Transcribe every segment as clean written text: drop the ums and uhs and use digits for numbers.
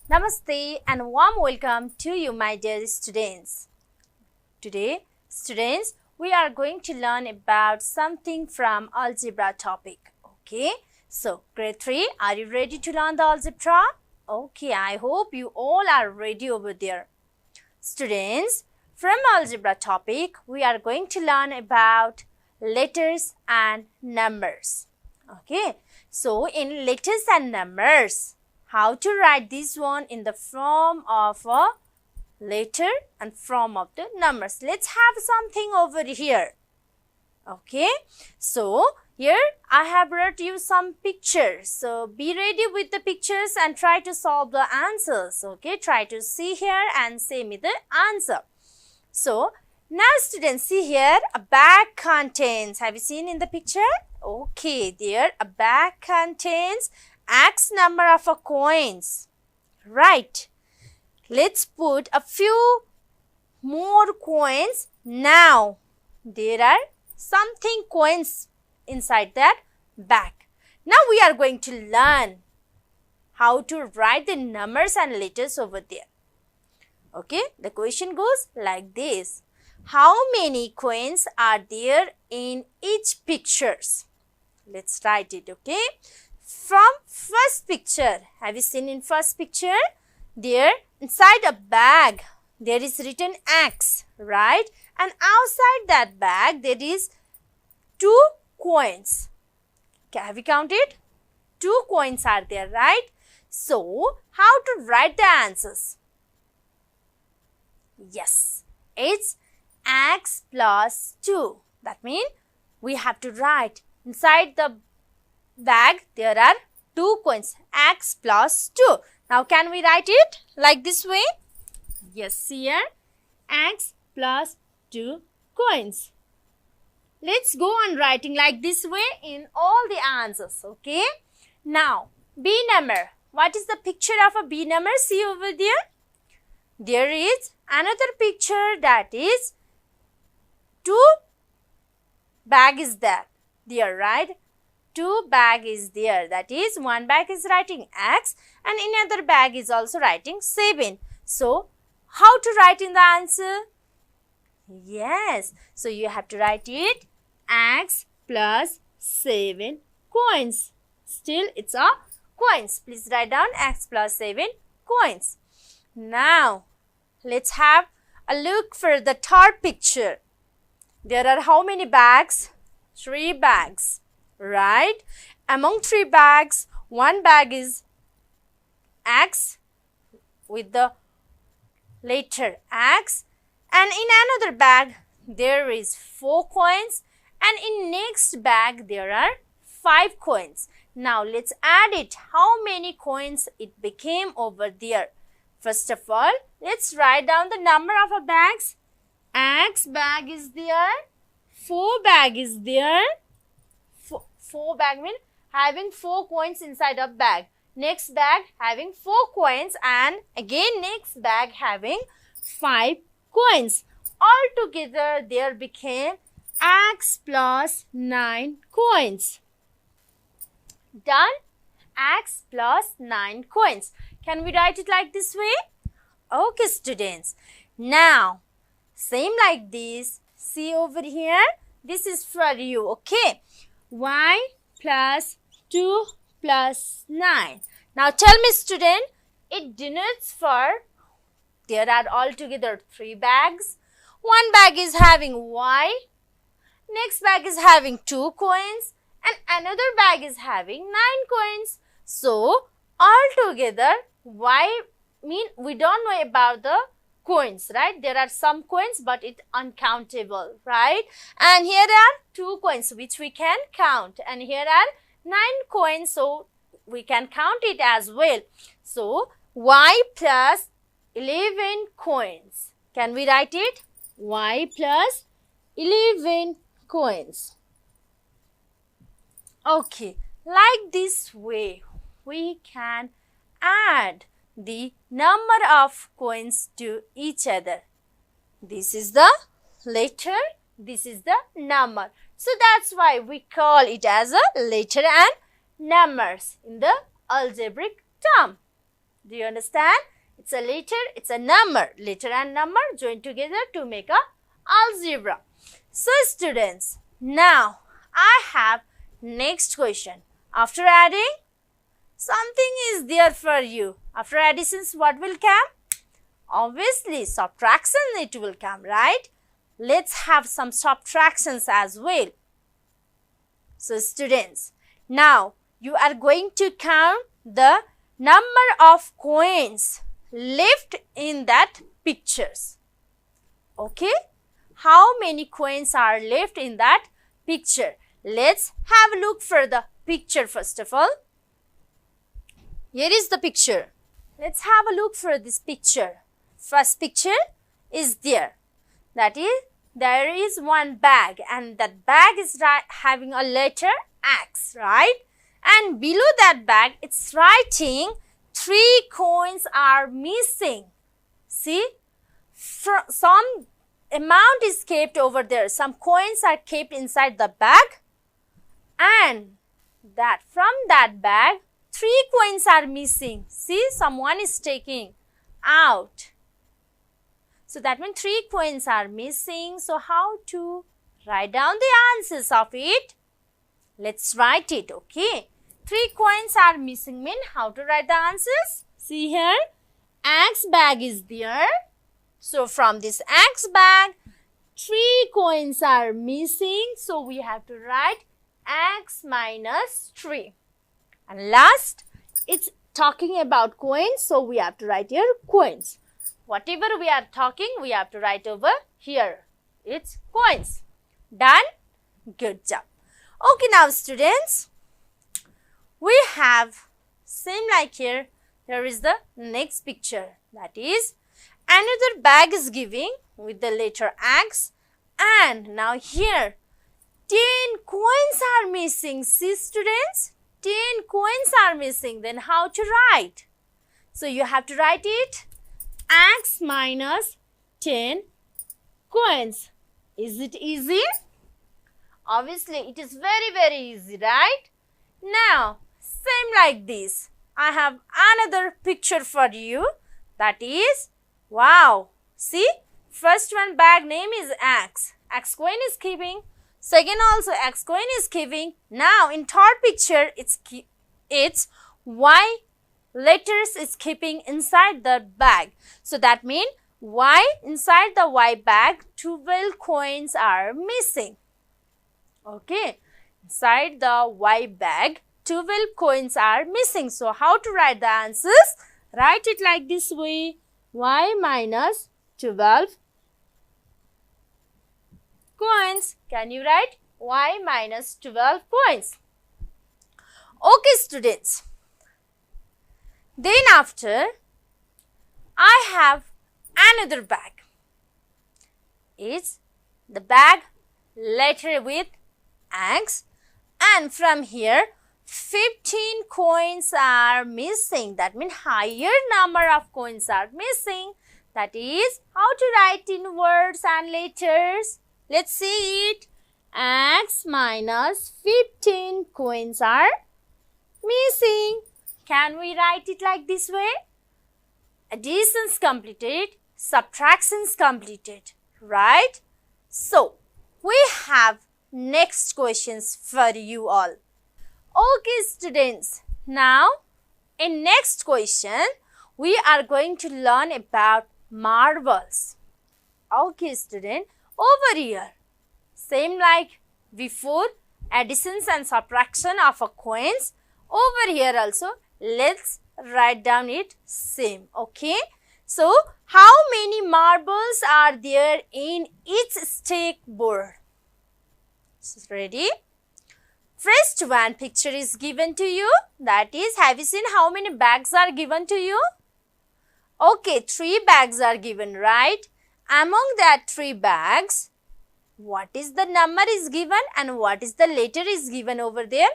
Namaste and warm welcome to you, my dear students. Today, students, we are going to learn about something from algebra topic. Okay, so grade 3, are you ready to learn the algebra? Okay, I hope you all are ready over there. Students, from algebra topic, we are going to learn about letters and numbers. Okay, so in letters and numbers, how to write this one in the form of a letter and form of the numbers. Let's have something over here. Okay, so here I have brought you some pictures. So be ready with the pictures and try to solve the answers. Okay, try to see here and say me the answer. So now students, see here a bag contains. Have you seen in the picture? Okay, there a bag contains X number of coins. Right. Let's put a few more coins now. There are something coins inside that bag. Now we are going to learn how to write the numbers and letters over there. Okay, the question goes like this. How many coins are there in each pictures? Let's write it, okay? From first picture, have you seen in first picture? There inside a bag, there is written X, right? And outside that bag, there is 2 coins. Have you counted? 2 coins are there, right? So, how to write the answers? Yes, it's X plus 2. That means we have to write inside the bag there are 2 coins, X plus 2. Now can we write it like this way? Yes, here X plus 2 coins. Let's go on writing like this way in all the answers, okay? Now B number. What is the picture of a B number? See over there. There is another picture, that is 2 bag is there, right? 2 bag is there, that is one bag is writing X and another bag is also writing 7. So, how to write in the answer? Yes, so you have to write it X plus 7 coins. Still it's a coins. Please write down X plus 7 coins. Now, let's have a look for the third picture. There are how many bags? 3 bags. Right? Among 3 bags, 1 bag is X with the letter X, and in another bag there is 4 coins, and in next bag there are 5 coins. Now let's add it. How many coins it became over there? First of all, let's write down the number of our bags. X bag is there, 4 bag is there. 4 bag means having 4 coins inside a bag. Next bag having 4 coins, and again next bag having 5 coins. Altogether there became X plus 9 coins. Done? X plus 9 coins. Can we write it like this way? Okay, students. Now, same like this. See over here. This is for you, okay? Y plus 2 plus 9. Now tell me, student, it denotes for, there are altogether 3 bags. 1 bag is having Y, next bag is having 2 coins, and another bag is having 9 coins. So altogether Y mean we don't know about the coins, right? There are some coins but it's uncountable, right? And here are 2 coins which we can count, and here are 9 coins, so we can count it as well. So Y plus 11 coins. Can we write it? Y plus 11 coins. Okay, like this way we can add the number of coins to each other. This is the letter, this is the number. So that's why we call it as a letter and numbers in the algebraic term. Do you understand? It's a letter, it's a number. Letter and number joined together to make a algebra. So students, now I have next question. After adding, something is there for you. After additions, what will come? Obviously, subtraction it will come, right? Let's have some subtractions as well. So students, now you are going to count the number of coins left in that pictures. Okay? How many coins are left in that picture? Let's have a look for the picture first of all. Here is the picture. Let's have a look for this picture. First picture is there. That is, there is one bag and that bag is having a letter X, right? And below that bag, it's writing 3 coins are missing. See, some amount is kept over there. Some coins are kept inside the bag, and that from that bag, 3 coins are missing. See, someone is taking out. So that means 3 coins are missing. So how to write down the answers of it? Let's write it, okay? 3 coins are missing mean how to write the answers? See here, X bag is there. So from this X bag, 3 coins are missing. So we have to write X minus 3. And last, it's talking about coins. So we have to write here coins. Whatever we are talking, we have to write over here. It's coins. Done? Good job. Okay, now students, we have same like here. There is the next picture. That is, another bag is giving with the letter X. And now here, 10 coins are missing. See students, 10 coins are missing. Then how to write? So you have to write it X minus 10 coins. Is it easy? Obviously, it is very easy, right? Now, same like this. I have another picture for you. That is, wow. See, first one bag name is X. X coin is keeping. Second also X coin is keeping. Now, in third picture, it's Y letters is keeping inside the bag. So that means Y inside the Y bag, 12 coins are missing. Okay, inside the Y bag, 12 coins are missing. So how to write the answers? Write it like this way, Y minus 12 coins. Can you write Y minus 12 coins? Okay students. Then after, I have another bag. It's the bag letter with X, and from here 15 coins are missing. That means higher number of coins are missing. That is how to write in words and letters. Let's see it. X minus 15 coins are missing. Can we write it like this way? Additions completed, subtractions completed, right? So, we have next questions for you all. Okay students, now in next question, we are going to learn about marbles. Okay student, over here, same like before, additions and subtraction of a coins. Over here also, let's write down it same, okay? So, how many marbles are there in each stake board? Ready? First one picture is given to you. That is, have you seen how many bags are given to you? Okay, 3 bags are given, right? Among that 3 bags, what is the number is given and what is the letter is given over there?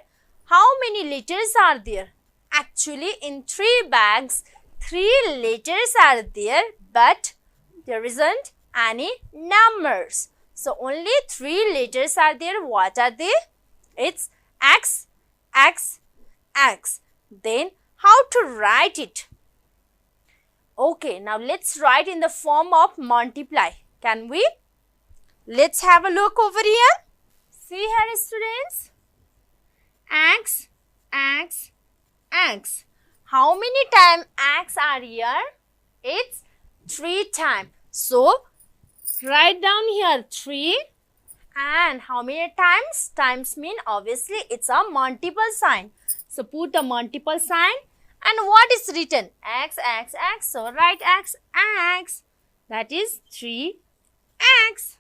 How many letters are there? Actually, in 3 bags, 3 letters are there, but there isn't any numbers. So, only 3 letters are there. What are they? It's X, X, X. Then, how to write it? Okay, now let's write in the form of multiply. Can we? Let's have a look over here. See here, students. X, X, X. How many times X are here? It's 3 times. So, write down here 3. And how many times? Times mean obviously it's a multiple sign. So, put a multiple sign. And what is written? X, X, X. So, write X, X. That is 3X.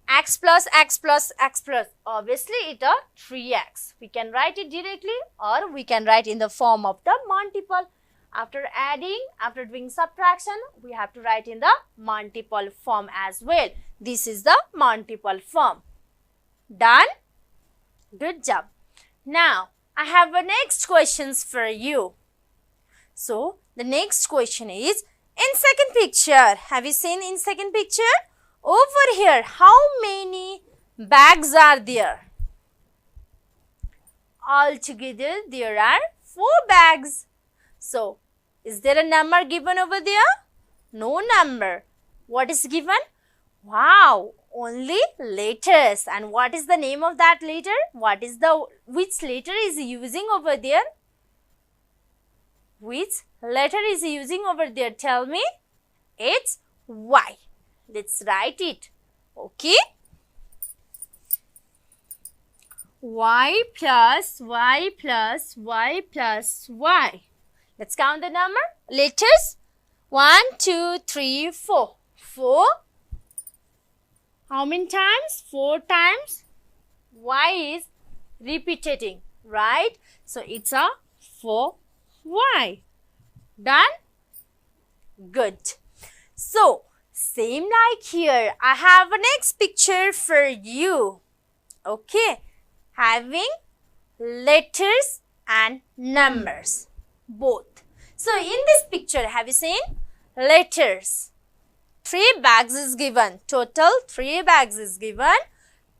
X plus X plus X plus. Obviously, it a 3X. We can write it directly or we can write in the form of the multiple. After adding, after doing subtraction, we have to write in the multiple form as well. This is the multiple form. Done? Good job. Now, I have a next questions for you. So, the next question is, in second picture, have you seen in second picture? Over here, how many bags are there? Altogether, there are 4 bags. So, is there a number given over there? No number. What is given? Wow, only letters. And what is the name of that letter? Which letter is using over there? Which letter is using over there? Tell me. It's Y. Let's write it. Okay. Y plus Y plus Y plus Y. Let's count the number. Letters. 1, 2, 3, 4. 4. How many times? 4 times. Y is repeating, right? So, it's a 4Y. Done? Good. So, same like here, I have a next picture for you. Okay. Having letters and numbers. Both. So, in this picture, have you seen? Letters. 3 bags is given. Total 3 bags is given.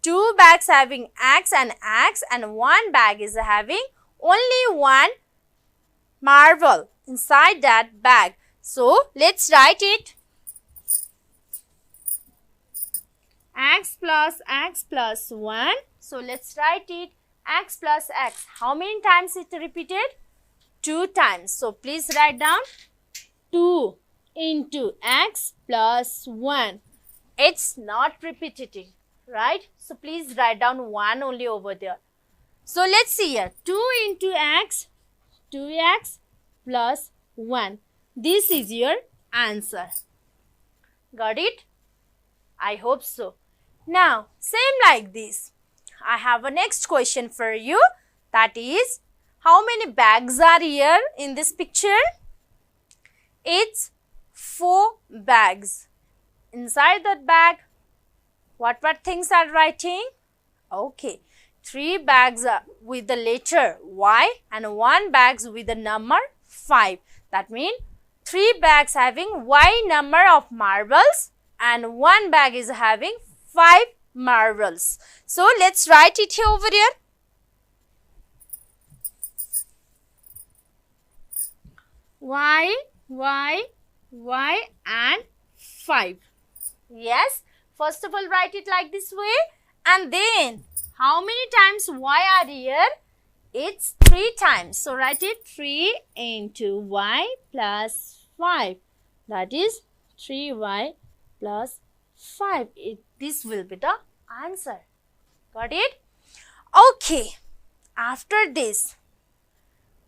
2 bags having X, and 1 bag is having only 1 marble inside that bag. So, let's write it. X plus 1. So, let's write it. X plus X. How many times it repeated? 2 times. So, please write down 2 into X plus 1. It's not repeating, right? So, please write down 1 only over there. So, let's see here. 2 into X, 2X plus 1. This is your answer. Got it? I hope so. Now, same like this. I have a next question for you. That is, how many bags are here in this picture? It's 4 bags. Inside that bag, what things are writing? Okay, 3 bags with the letter Y and 1 bags with the number 5. That means 3 bags having Y number of marbles and 1 bag is having 5 marbles. So, let's write it here over here. Y, and 5. Yes, first of all, write it like this way. And then, how many times Y are here? It's 3 times. So, write it 3 into Y plus 5. That is 3Y plus 5. This will be the answer. Got it? Okay. After this,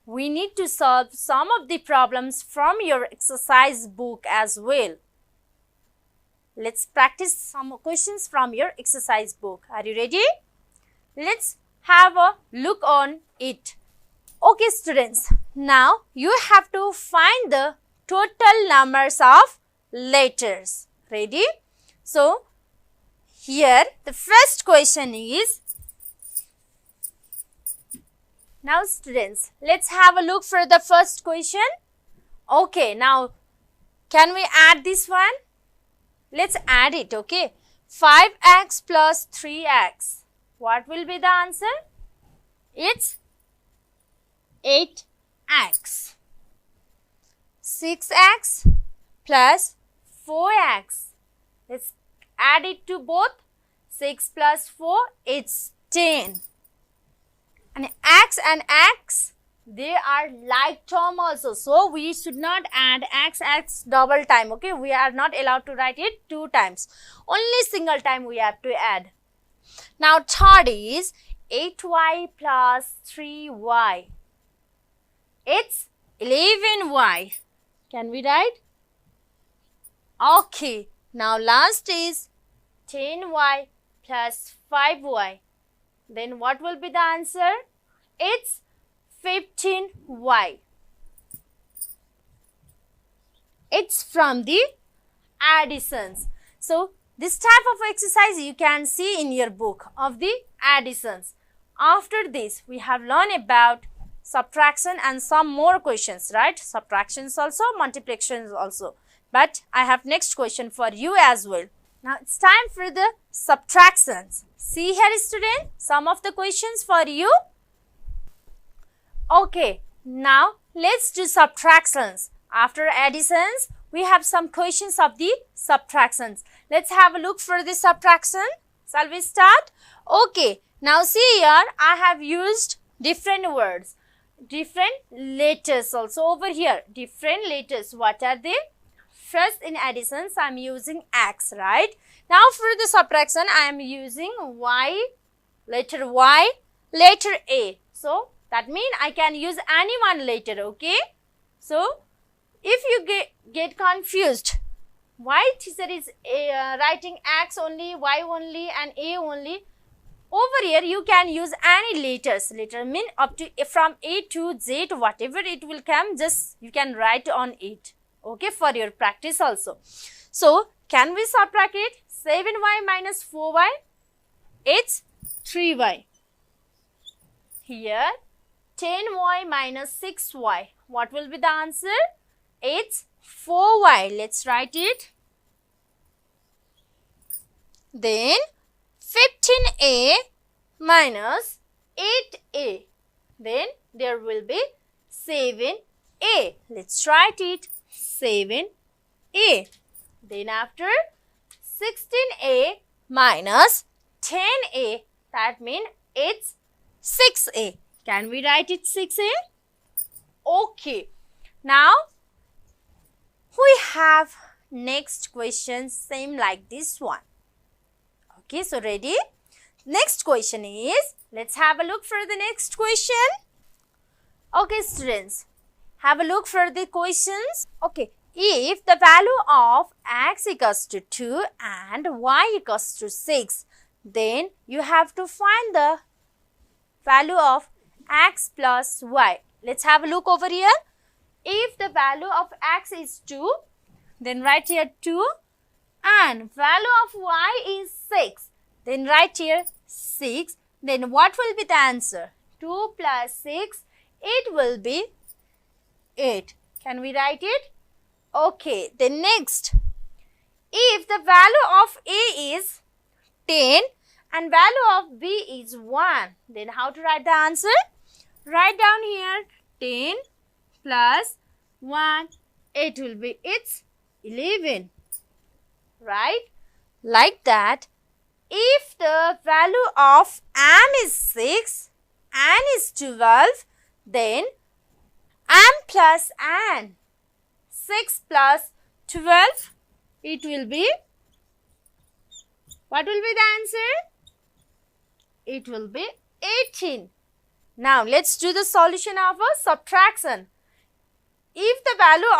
we need to solve some of the problems from your exercise book as well. Let's practice some questions from your exercise book. Are you ready? Let's have a look on it. Okay, students. Now, you have to find the total numbers of letters. Ready? So, here the first question is, now students, let's have a look for the first question. Okay, now can we add this one? Let's add it, okay. 5x plus 3x. What will be the answer? It's 8x. 6x plus 4x. Let's add it to both. 6 plus 4, it's 10. And x, they are like term also. So, we should not add x double time. Okay, we are not allowed to write it 2 times. Only single time we have to add. Now, third is 8y plus 3y. It's 11y. Can we write? Okay. Now, last is 10y plus 5y. Then what will be the answer? It's 15y. It's from the additions. So, this type of exercise you can see in your book of the additions. After this, we have learned about subtraction and some more questions, right? Subtractions also, multiplications also. But I have next question for you as well. Now, it's time for the subtractions. See here, student, some of the questions for you. Okay, now let's do subtractions. After additions, we have some questions of the subtractions. Let's have a look for the subtraction. Shall we start? Okay, now see here, I have used different words, different letters also over here. Different letters, what are they? First in additions, I am using X, right? Now for the subtraction, I am using Y, letter A. So, that means I can use any one letter, okay? So, if you get confused, why teacher is writing X only, Y only and A only, over here you can use any letters. Letter mean up to from A to Z, whatever it will come, just you can write on it, okay, for your practice also. So, can we subtract it? 7y minus 4y, it's 3y. Here, 10y minus 6y, what will be the answer? It's 4y. Let's write it. Then, 15a minus 8a. Then, there will be 7a. Let's write it. 7a. Then, after 16a minus 10a, that means it's 6a. Can we write it 6a? Okay. Now, we have next question same like this one. Okay, so ready? Next question is, let's have a look for the next question. Okay, students, have a look for the questions. Okay. If the value of x equals to 2 and y equals to 6, then you have to find the value of x plus y. Let's have a look over here. If the value of x is 2, then write here 2, and value of y is 6, then write here 6. Then what will be the answer? 2 plus 6, it will be 8. Can we write it? Okay, then next, if the value of A is 10 and value of B is 1, then how to write the answer? Write down here 10 plus 1, it will be, it's 11, right? Like that, if the value of M is 6, N is 12, then M plus N, 6 plus 12, it will be, what will be the answer? It will be 18. Now, let's do the solution of a subtraction. If the value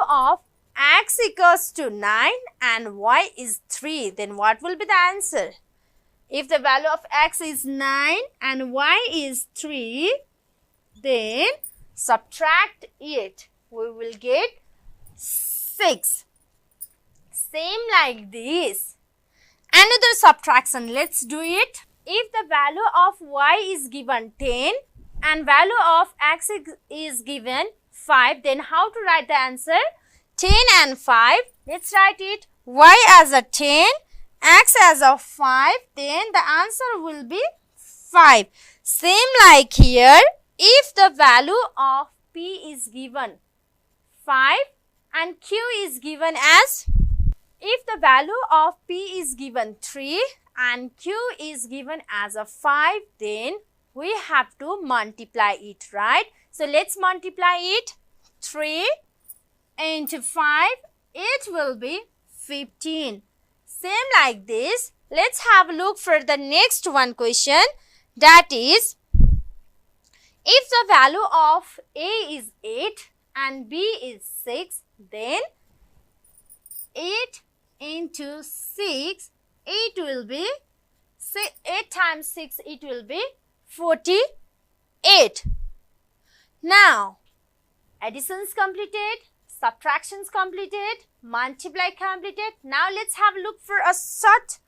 of x equals to 9 and y is 3, then what will be the answer? If the value of x is 9 and y is 3, then subtract it. We will get 6. Same like this. Another subtraction, let's do it. If the value of y is given 10 and value of x is given 5, then how to write the answer? 10 and 5. Let's write it. Y as a 10, x as a 5, then the answer will be 5. Same like here, if the value of p is given 5 and Q is given as, if the value of P is given 3 and Q is given as a 5, then we have to multiply it, right? So let's multiply it. 3 into 5, it will be 15. Same like this, let's have a look for the next one question. That is, if the value of A is 8 and B is 6, then 8 into 6, it will be 8 times 6, it will be 48. Now, addition is completed, subtraction is completed, multiply completed. Now let's have a look for a short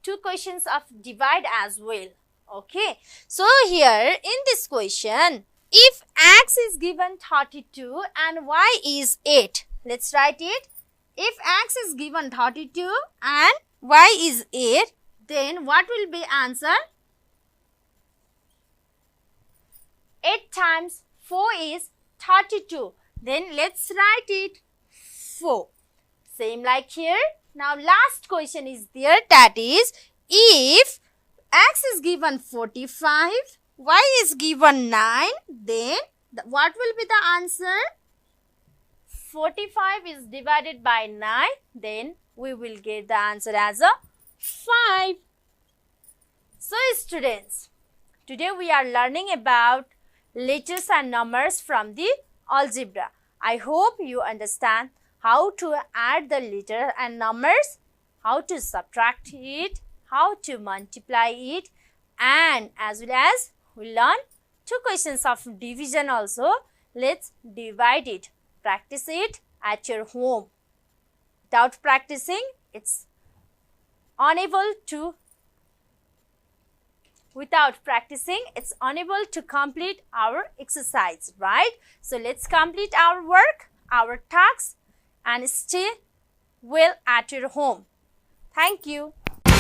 2 questions of divide as well. Okay, so here in this question, if x is given 32 and y is 8, let's write it. If x is given 32 and y is 8, then what will be answer? 8 times 4 is 32. Then let's write it 4. Same like here. Now last question is there, that is, if x is given 45, y is given 9, then what will be the answer? 45 is divided by 9, then we will get the answer as a 5. So students, today we are learning about letters and numbers from the algebra. I hope you understand how to add the letter and numbers, how to subtract it, how to multiply it, and as well as we learn 2 questions of division also. Let's divide it. Practice it at your home. Without practicing, it's unable to complete our exercise, right? So let's complete our work, our tasks, and stay well at your home. Thank you.